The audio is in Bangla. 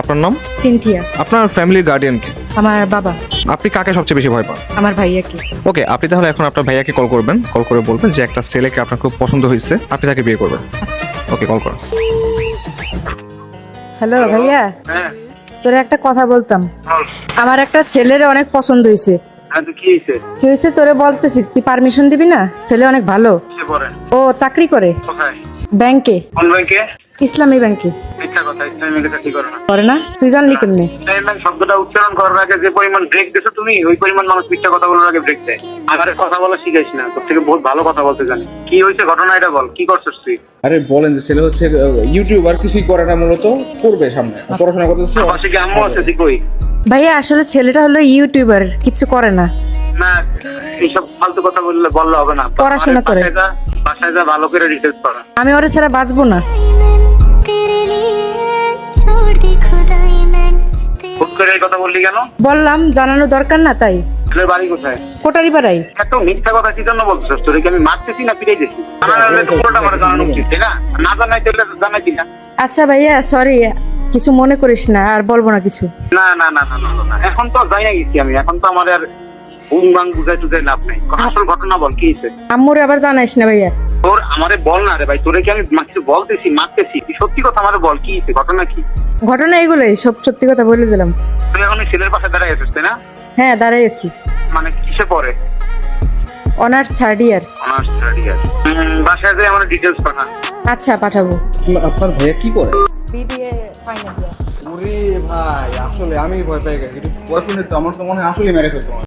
আপনার নাম? সিনথিয়া। আপনার ফ্যামিলির গার্ডিয়ান কে? আমার বাবা। আপনি কাকে সবচেয়ে বেশি ভয় পান? আমার ভাইয়াকে। ওকে, আপনি তাহলে এখন আপনার ভাইয়াকে কল করবেন, কল করে বলবেন যে একটা ছেলেকে আপনার খুব পছন্দ হয়েছে, আপনি তাকে বিয়ে করবেন। আচ্ছা। ওকে, কল করুন। হ্যালো ভাইয়া, হ্যাঁ তোরে একটা কথা বলতাম। বল। আমার একটা ছেলের অনেক পছন্দ হয়েছে। হ্যাঁ তো কি হয়েছে? কি হয়েছে তোরে বলতেছি, তুই পারমিশন দিবি না? ছেলে অনেক ভালো, সে পড়ে ও চাকরি করে কোথায়? ব্যাংকে, কোন ব্যাংকে? ইসলামী ব্যাংকে। মিথ্যা কথা, ইসলামী ব্যাংকে চাকরি করে না। করে না? তুই জানলি কেমনে? ইসলামী শব্দটা উচ্চারণ করার আগে যে পরিমাণ ব্রেক দিছো তুমি, ওই পরিমাণ মানুষ মিথ্যা কথা বলার আগে ব্রেক দেয়। আমার কথা বলা শিখাইস না, তোর থেকে বহুত ভালো কথা বলতে জানি। কি হয়েছে ঘটনা এটা বল, কি করছিস তুই? আরে বলেন যে ছেলে হচ্ছে ইউটিউবার, কিছুই করে না, মূলত করবে সামনে, পড়াশোনা করতেছে। পাশে কি আম্মু আছে? তুই কই? ভাইয়া আসলে ছেলেটা হলো ইউটিউবার, কিছু করে না। না, এইসব ফালতু কথা বললে হবে না। পড়াশোনা করে। বাসায় যা ভালো করে ডিটেলস পড়া। আমি ওরে ছাড়া বাঁচবো না। হুট করে এই কথা বললি কেন? বললাম জানানো দরকার না তাই। ছেলের বাড়ি কোথায়? কোটারি পাড়াই। এত মিথ্যা কথা কি জন্য বলছিস? তোরে কি আমি মারতেছি না পিটাইতেছি? জানালে তো পুরোটা আমার জানানো উচিত, তাই না? না জানাইতে হলে জানাইতি না। আচ্ছা ভাইয়া সরি, কিছু মনে করিস না, আর বলবো না কিছু। না না না না না না, এখন তো যাই না গেছি আমি, এখন তো আমার আর বুম বাং বুঝাই টুজাই লাভ নাই। আসল ঘটনা বল, কি হয়েছে? আম্মুরে আবার জানাইস না ভাইয়া। তোর আমারে বল না রে ভাই, তোরে কি আমি কিছু বলতেছি মারতেছি? তুই সত্যি কথা আমারে বল, কি হয়েছে, ঘটনা কি? ঘটনা এগুলোই, সব সত্যি কথা বলে দিলাম। তুই এখন ওই ছেলের পাশে দাঁড়াই আছিস, তাই না? হ্যাঁ দাঁড়াই আছি। মানে কিসে পড়ে? Honours third year. Honours third year. বাসায় যাই আমার ডিটেলস পাঠা। আচ্ছা পাঠাবো। আপনার ভাইয়া কি করে? BBA final year. ওরে ভাই, আসলে আমি ভয় পেয়ে গেছি। বয়ফ্রেন্ড তো আমার তো মনে হয় আসলে মেরে ফেলবো।